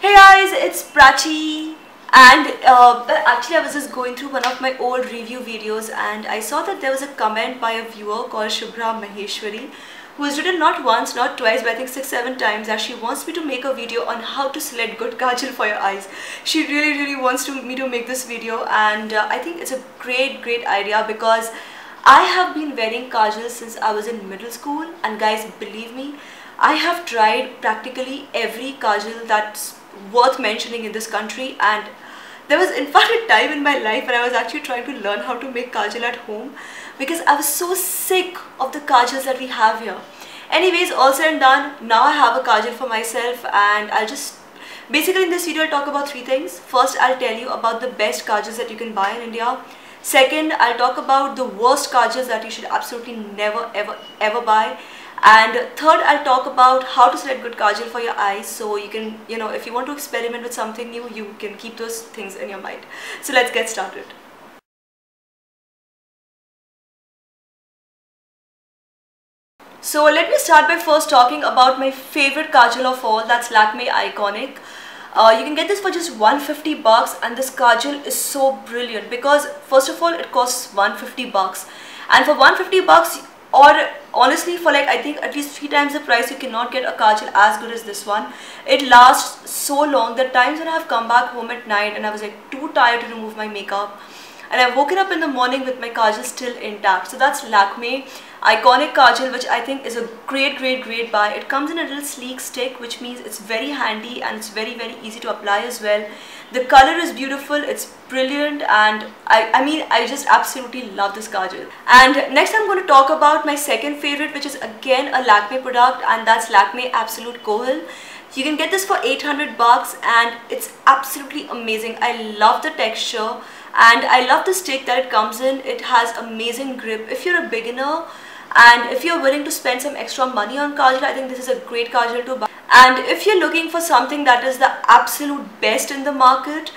Hey guys, it's Prachi, and actually I was just going through one of my old review videos and I saw that there was a comment by a viewer called Shubhra Maheshwari who has written not once, not twice, but I think 6-7 times that she wants me to make a video on how to select good kajal for your eyes. She really wants me to make this video, and I think it's a great idea because I have been wearing kajal since I was in middle school, and guys, believe me, I have tried practically every kajal that's worth mentioning in this country, and there was in fact a time in my life when I was actually trying to learn how to make kajal at home because I was so sick of the kajals that we have here. Anyways, all said and done, now I have a kajal for myself, and I'll just basically in this video I'll talk about three things. First, I'll tell you about the best kajals that you can buy in India. Second, I'll talk about the worst kajals that you should absolutely never ever buy. And third, I'll talk about how to select good kajal for your eyes, so you can, if you want to experiment with something new, you can keep those things in your mind. So let's get started. So let me start by first talking about my favorite kajal of all, that's Lakme Iconic. You can get this for just 150 bucks, and this kajal is so brilliant because first of all it costs 150 bucks, and for 150 bucks, or honestly for like I think at least 3 times the price, you cannot get a kajal as good as this one. It lasts so long. There are times when I have come back home at night and I was like too tired to remove my makeup, and I've woken up in the morning with my kajal still intact. So that's Lakme Iconic Kajal, which I think is a great buy. It comes in a little sleek stick, which means it's very handy and it's very easy to apply as well. The color is beautiful, it's brilliant, and I mean I just absolutely love this kajal. And next I'm going to talk about my second favorite, which is again a Lakme product, and that's Lakme Absolute Kohal. You can get this for 800 bucks and it's absolutely amazing. I love the texture and I love the stick that it comes in. It has amazing grip. If you're a beginner and if you're willing to spend some extra money on kajal, I think this is a great kajal to buy. And if you're looking for something that is the absolute best in the market,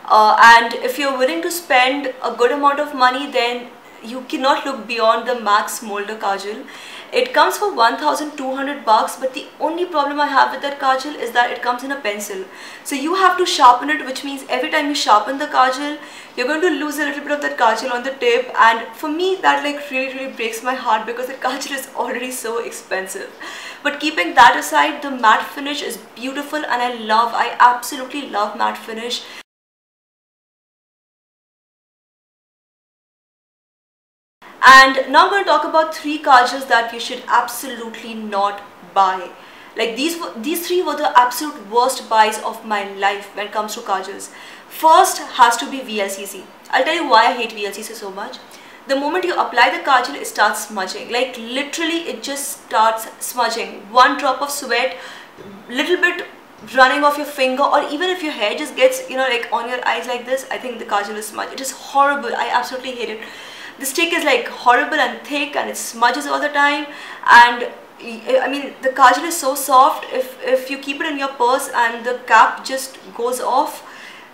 and if you're willing to spend a good amount of money, then you cannot look beyond the Max Molder Kajal. It comes for 1,200 bucks, but the only problem I have with that kajal is that it comes in a pencil. So you have to sharpen it, which means every time you sharpen the kajal, you're going to lose a little bit of that kajal on the tip, and for me that like really breaks my heart because the kajal is already so expensive. But keeping that aside, the matte finish is beautiful, and I absolutely love matte finish. And now I'm going to talk about 3 kajals that you should absolutely not buy. Like these 3 were the absolute worst buys of my life when it comes to kajals. First has to be VLCC. I'll tell you why I hate VLCC so much. The moment you apply the kajal, it starts smudging. Like literally it just starts smudging. One drop of sweat, little bit running off your finger, or even if your hair just gets like on your eyes like this, I think the kajal is smudged. It is horrible. I absolutely hate it. The stick is like horrible and thick and it smudges all the time, and I mean the kajal is so soft. If you keep it in your purse and the cap just goes off,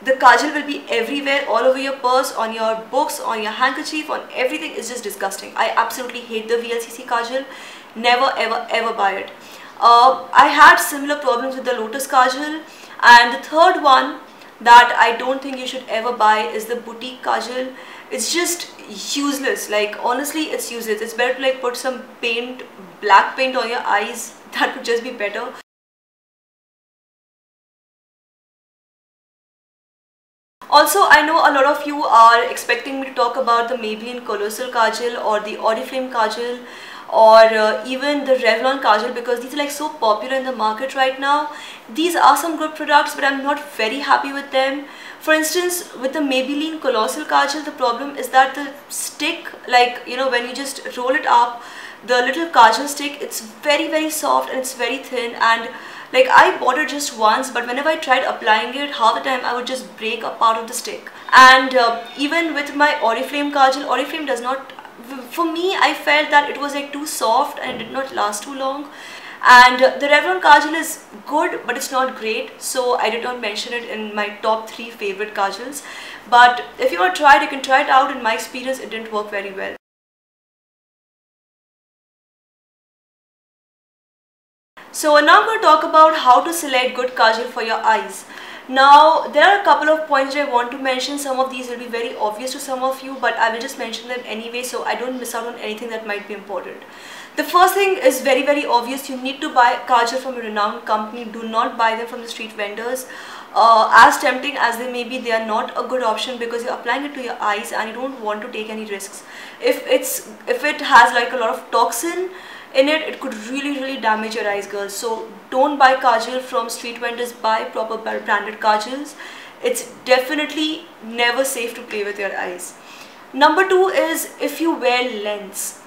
the kajal will be everywhere, all over your purse, on your books, on your handkerchief, on everything. Is just disgusting. I absolutely hate the VLCC kajal. Never ever buy it. I had similar problems with the Lotus kajal, and the third one that I don't think you should ever buy is the boutique kajal. It's just useless. Like honestly, it's useless. It's better to like put some paint, black paint on your eyes. That would just be better. Also, I know a lot of you are expecting me to talk about the Maybelline Colossal Kajal or the Oriflame Kajal, or even the Revlon Kajal, because these are like so popular in the market right now. These are some good products, but I'm not very happy with them. For instance, with the Maybelline Colossal Kajal, the problem is that the stick, like when you just roll it up, the little kajal stick, it's very soft and it's very thin, and like I bought it just once, but whenever I tried applying it, half the time I would just break a part of the stick. And even with my Oriflame Kajal, Oriflame does not, for me I felt that it was like too soft and it did not last too long. And the Revlon Kajal is good, but it's not great, so I did not mention it in my top 3 favorite kajals. But if you want to try it, you can try it out. In my experience, it didn't work very well. So now I'm going to talk about how to select good kajal for your eyes. Now, there are a couple of points that I want to mention. Some of these will be very obvious to some of you, but I will just mention them anyway so I don't miss out on anything that might be important. The first thing is very obvious. You need to buy kajal from a renowned company. Do not buy them from the street vendors. As tempting as they may be, they are not a good option because you're applying it to your eyes and you don't want to take any risks. If it has like a lot of toxin in it, it could really damage your eyes, girls. So don't buy kajal from street vendors. Buy proper branded kajals. It's definitely never safe to play with your eyes. Number two is if you wear lens.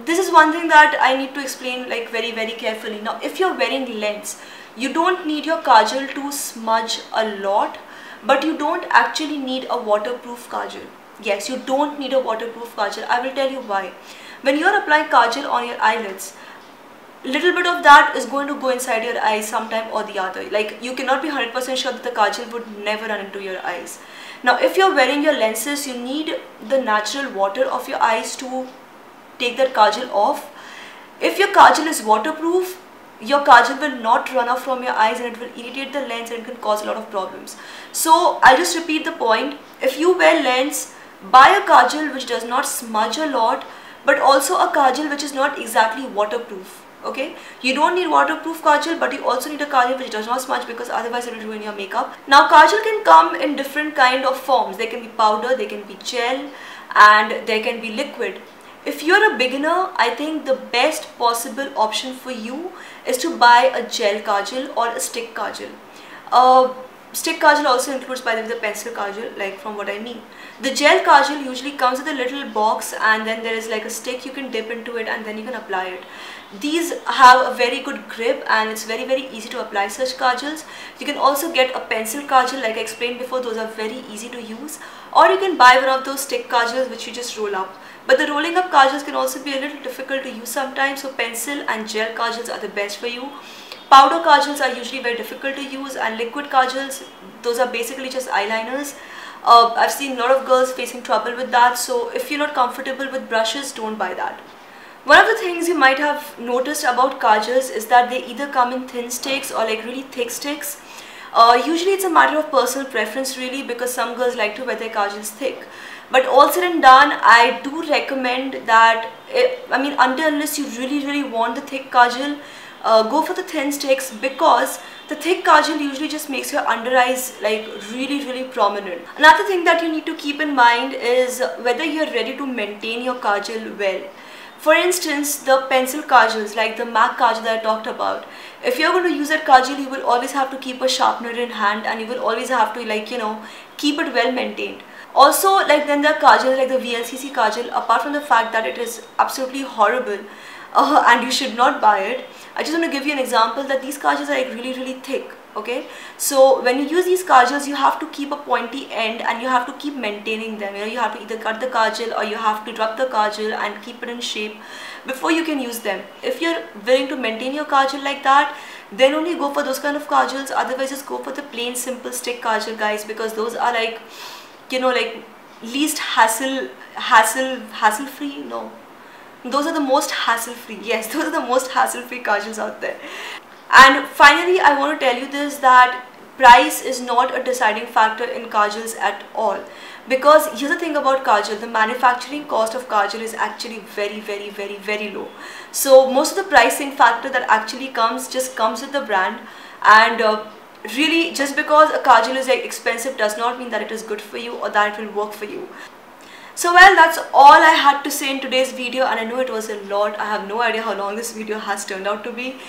This is one thing that I need to explain like very carefully. Now, if you're wearing lens, you don't need your kajal to smudge a lot, but you don't actually need a waterproof kajal. Yes, you don't need a waterproof kajal. I will tell you why. When you are applying kajal on your eyelids, little bit of that is going to go inside your eyes sometime or the other. Like, you cannot be 100% sure that the kajal would never run into your eyes. Now, if you're wearing your lenses, you need the natural water of your eyes to take that kajal off. If your kajal is waterproof, your kajal will not run off from your eyes and it will irritate the lens and it can cause a lot of problems. So I'll just repeat the point. If you wear lens, buy a kajal which does not smudge a lot, but also a kajal which is not exactly waterproof. Okay, you don't need waterproof kajal, but you also need a kajal which does not smudge because otherwise it will ruin your makeup. Now, kajal can come in different kind of forms. They can be powder, they can be gel, and they can be liquid. If you're a beginner, I think the best possible option for you is to buy a gel kajal or a stick kajal. Stick kajal also includes, by the way, the pencil kajal, like from what I mean. The gel kajal usually comes with a little box and then there is like a stick you can dip into it and then you can apply it. These have a very good grip and it's very easy to apply such kajals. You can also get a pencil kajal, like I explained before. Those are very easy to use, or you can buy one of those stick kajals which you just roll up. But the rolling up kajals can also be a little difficult to use sometimes, so pencil and gel kajals are the best for you. Powder kajals are usually very difficult to use, and liquid kajals, those are basically just eyeliners. I've seen a lot of girls facing trouble with that, so if you're not comfortable with brushes, don't buy that. One of the things you might have noticed about kajals is that they either come in thin sticks or like really thick sticks. Usually it's a matter of personal preference really, because some girls like to wear their kajals thick. But all said and done, I do recommend that, unless you really want the thick kajal, go for the thin sticks, because the thick kajal usually just makes your under eyes like really prominent. Another thing that you need to keep in mind is whether you're ready to maintain your kajal well. For instance, the pencil kajals, like the MAC kajal that I talked about, if you're going to use that kajal, you will always have to keep a sharpener in hand and you will always have to keep it well maintained. Also, like then there are kajal like the VLCC kajal, apart from the fact that it is absolutely horrible and you should not buy it, I just want to give you an example that these kajals are like really thick. Okay, so when you use these kajals, you have to keep a pointy end and you have to keep maintaining them. You have to either cut the kajal or you have to rub the kajal and keep it in shape before you can use them. If you're willing to maintain your kajal like that, then only go for those kind of kajals. Otherwise, just go for the plain simple stick kajal, guys, because those are like, like least hassle free. No, those are the most hassle free. Yes, those are the most hassle free kajals out there. And finally, I want to tell you this, that price is not a deciding factor in kajals at all. Because here's the thing about kajal, the manufacturing cost of kajal is actually very low. So most of the pricing factor that actually comes with the brand. And really, just because a kajal is like expensive does not mean that it is good for you or that it will work for you. So well, that's all I had to say in today's video, and I know it was a lot. I have no idea how long this video has turned out to be.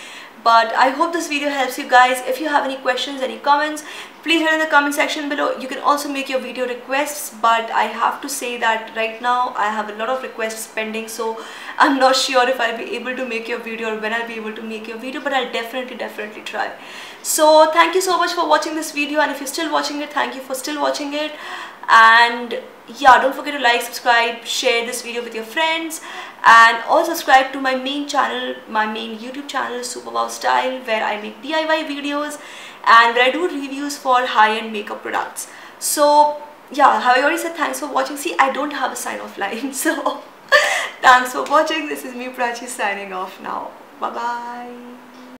But I hope this video helps you guys. If you have any questions, any comments, please write in the comment section below. You can also make your video requests, but I have to say that right now I have a lot of requests pending, so I'm not sure if I'll be able to make your video or when I'll be able to make your video, but I'll definitely try. So thank you so much for watching this video, and if you're still watching it, thank you for still watching it. And yeah, don't forget to like, subscribe, share this video with your friends, and also subscribe to my main channel, my main YouTube channel, Super Wow Style, where I make DIY videos and where I do reviews for high-end makeup products. So yeah, have I already said thanks for watching? See, I don't have a sign-off line, so thanks for watching. This is me, Prachi, signing off now. Bye bye.